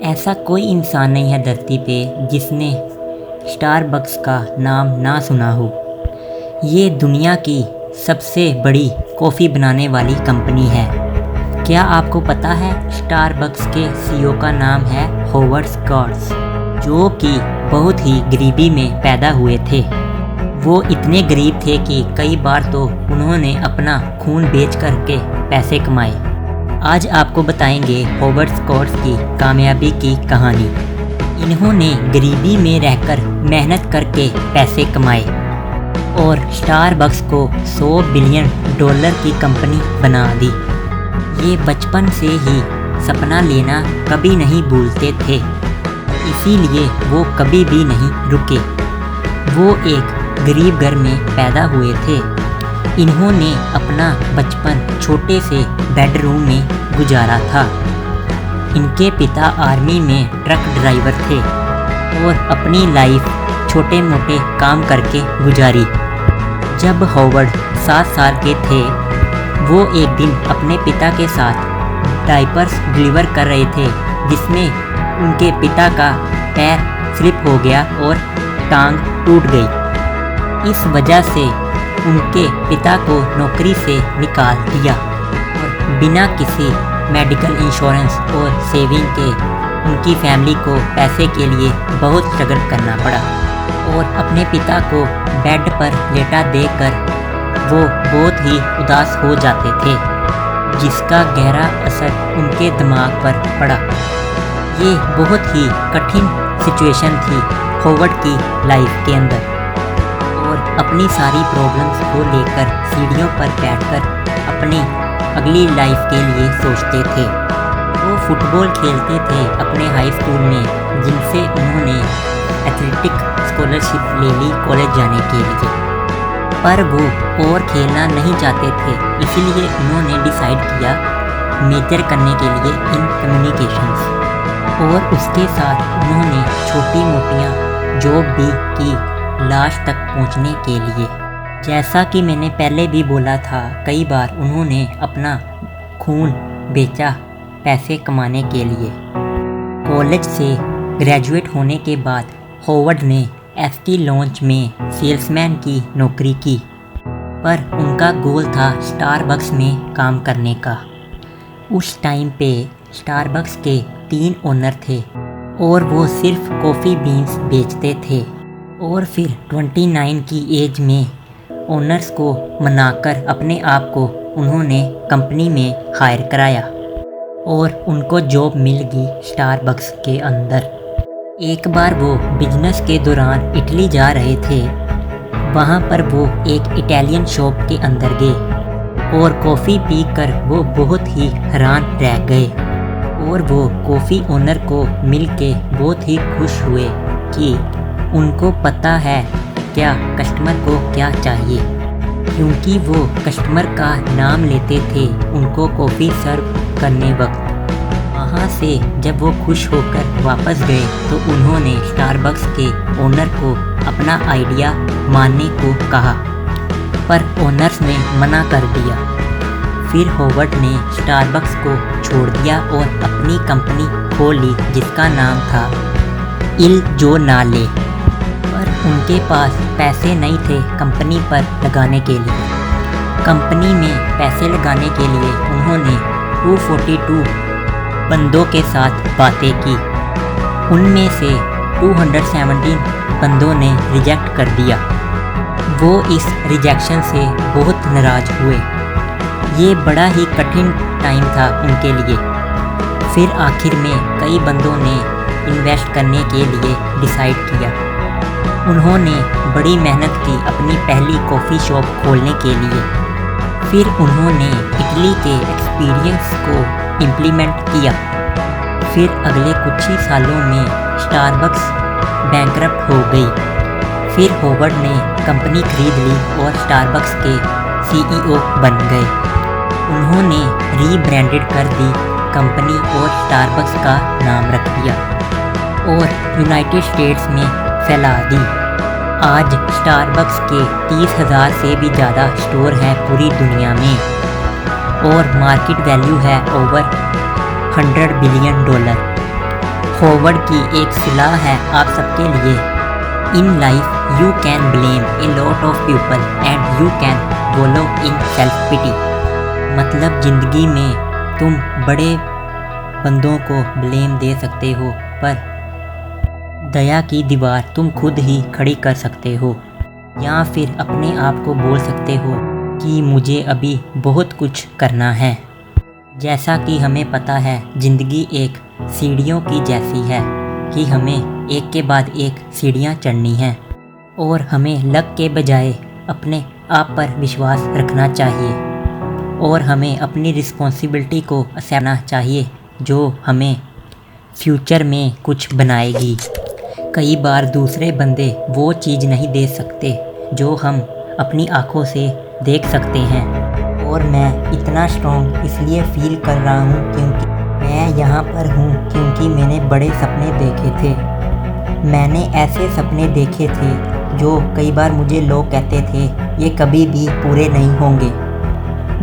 ऐसा कोई इंसान नहीं है धरती पे जिसने स्टारबक्स का नाम ना सुना हो। ये दुनिया की सबसे बड़ी कॉफ़ी बनाने वाली कंपनी है। क्या आपको पता है स्टारबक्स के सीईओ का नाम है हॉवर्ड स्कॉट्स, जो कि बहुत ही गरीबी में पैदा हुए थे। वो इतने गरीब थे कि कई बार तो उन्होंने अपना खून बेच करके पैसे कमाए। आज आपको बताएंगे हॉवर्ड स्कॉट्स की कामयाबी की कहानी। इन्होंने गरीबी में रहकर मेहनत करके पैसे कमाए और स्टारबक्स को $100 बिलियन की कंपनी बना दी। ये बचपन से ही सपना लेना कभी नहीं भूलते थे, इसीलिए वो कभी भी नहीं रुके। वो एक गरीब घर में पैदा हुए थे। इन्होंने अपना बचपन छोटे से बेडरूम में गुजारा था। इनके पिता आर्मी में ट्रक ड्राइवर थे और अपनी लाइफ छोटे मोटे काम करके गुजारी। जब हॉवर्ड 7 साल के थे, वो एक दिन अपने पिता के साथ डायपर्स डिलीवर कर रहे थे, जिसमें उनके पिता का पैर स्लिप हो गया और टांग टूट गई। इस वजह से उनके पिता को नौकरी से निकाल दिया और बिना किसी मेडिकल इंश्योरेंस और सेविंग के उनकी फैमिली को पैसे के लिए बहुत स्ट्रगल करना पड़ा और अपने पिता को बेड पर लेटा देकर वो बहुत ही उदास हो जाते थे, जिसका गहरा असर उनके दिमाग पर पड़ा। ये बहुत ही कठिन सिचुएशन थी हॉवर्ड की लाइफ के अंदर और अपनी सारी प्रॉब्लम्स को लेकर सीढ़ियों पर बैठकर अपनी अगली लाइफ के लिए सोचते थे। वो फुटबॉल खेलते थे अपने हाई स्कूल में, जिनसे उन्होंने एथलेटिक स्कॉलरशिप ले ली कॉलेज जाने के लिए। पर वो और खेलना नहीं चाहते थे, इसीलिए उन्होंने डिसाइड किया मेजर करने के लिए इन कम्युनिकेशंस, और उसके साथ उन्होंने छोटी मोटियाँ जॉब भी की लास्ट तक पहुंचने के लिए। जैसा कि मैंने पहले भी बोला था, कई बार उन्होंने अपना खून बेचा पैसे कमाने के लिए। कॉलेज से ग्रेजुएट होने के बाद हॉवर्ड ने एफटी लॉन्च में सेल्समैन की नौकरी की, पर उनका गोल था स्टारबक्स में काम करने का। उस टाइम पे स्टारबक्स के 3 ओनर थे और वो सिर्फ कॉफ़ी बीन्स बेचते थे। और फिर 29 की एज में ओनर्स को मनाकर अपने आप को उन्होंने कंपनी में हायर कराया और उनको जॉब मिल गई स्टारबक्स के अंदर। एक बार वो बिजनेस के दौरान इटली जा रहे थे। वहाँ पर वो एक इटालियन शॉप के अंदर गए और कॉफ़ी पीकर वो बहुत ही हैरान रह गए और वो कॉफ़ी ओनर को मिल के बहुत ही खुश हुए कि उनको पता है क्या कस्टमर को क्या चाहिए, क्योंकि वो कस्टमर का नाम लेते थे उनको कॉफ़ी सर्व करने वक्त। वहाँ से जब वो खुश होकर वापस गए तो उन्होंने स्टारबक्स के ओनर को अपना आइडिया मानने को कहा, पर ओनर्स ने मना कर दिया। फिर हॉवर्ड ने स्टारबक्स को छोड़ दिया और अपनी कंपनी खोल ली, जिसका नाम था इल जोर्नाले। पर उनके पास पैसे नहीं थे कंपनी पर लगाने के लिए। कंपनी में पैसे लगाने के लिए उन्होंने 242 बंदों के साथ बातें की। उनमें से 217 बंदों ने रिजेक्ट कर दिया। वो इस रिजेक्शन से बहुत नाराज़ हुए। ये बड़ा ही कठिन टाइम था उनके लिए। फिर आखिर में कई बंदों ने इन्वेस्ट करने के लिए डिसाइड किया। उन्होंने बड़ी मेहनत की अपनी पहली कॉफ़ी शॉप खोलने के लिए। फिर उन्होंने इटली के एक्सपीरियंस को इम्प्लीमेंट किया। फिर अगले कुछ ही सालों में स्टारबक्स बैंकरप्ट हो गई। फिर हॉवर्ड ने कंपनी खरीद ली और स्टारबक्स के सीईओ बन गए। उन्होंने रीब्रांडेड कर दी कंपनी और स्टारबक्स का नाम रख दिया और यूनाइटेड स्टेट्स में फैला दी। आज स्टारबक्स के 30,000 से भी ज़्यादा स्टोर हैं पूरी दुनिया में और मार्केट वैल्यू है ओवर $100 बिलियन। होवर्ड की एक सलाह है आप सबके लिए। In life you can blame a lot of people and you can wallow in self pity. मतलब ज़िंदगी में तुम बड़े बंदों को ब्लेम दे सकते हो, पर दया की दीवार तुम खुद ही खड़ी कर सकते हो, या फिर अपने आप को बोल सकते हो कि मुझे अभी बहुत कुछ करना है। जैसा कि हमें पता है ज़िंदगी एक सीढ़ियों की जैसी है कि हमें एक के बाद एक सीढ़ियाँ चढ़नी हैं और हमें लक के बजाय अपने आप पर विश्वास रखना चाहिए और हमें अपनी रिस्पॉन्सिबिलिटी को सहना चाहिए जो हमें फ्यूचर में कुछ बनाएगी। कई बार दूसरे बंदे वो चीज़ नहीं दे सकते जो हम अपनी आँखों से देख सकते हैं, और मैं इतना स्ट्रॉन्ग इसलिए फील कर रहा हूँ क्योंकि मैं यहाँ पर हूँ क्योंकि मैंने बड़े सपने देखे थे। मैंने ऐसे सपने देखे थे जो कई बार मुझे लोग कहते थे ये कभी भी पूरे नहीं होंगे।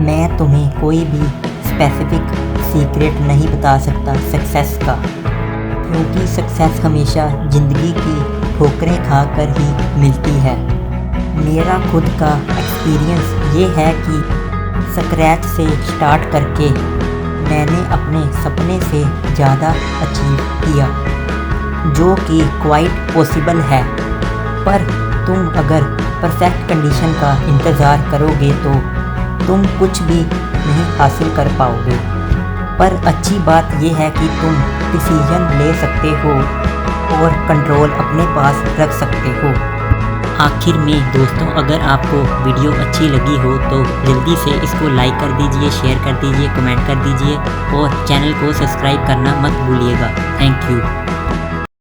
मैं तुम्हें कोई भी स्पेसिफिक सीक्रेट नहीं बता सकता सक्सेस का, क्योंकि सक्सेस हमेशा ज़िंदगी की ठोकरें खा कर ही मिलती है। मेरा खुद का एक्सपीरियंस ये है कि स्क्रैच से स्टार्ट करके मैंने अपने सपने से ज़्यादा अचीव किया, जो कि क्वाइट पॉसिबल है। पर तुम अगर परफेक्ट कंडीशन का इंतज़ार करोगे तो तुम कुछ भी नहीं हासिल कर पाओगे। पर अच्छी बात यह है कि तुम डिसीजन ले सकते हो और कंट्रोल अपने पास रख सकते हो। आखिर में दोस्तों, अगर आपको वीडियो अच्छी लगी हो तो जल्दी से इसको लाइक कर दीजिए, शेयर कर दीजिए, कमेंट कर दीजिए और चैनल को सब्सक्राइब करना मत भूलिएगा। Thank you.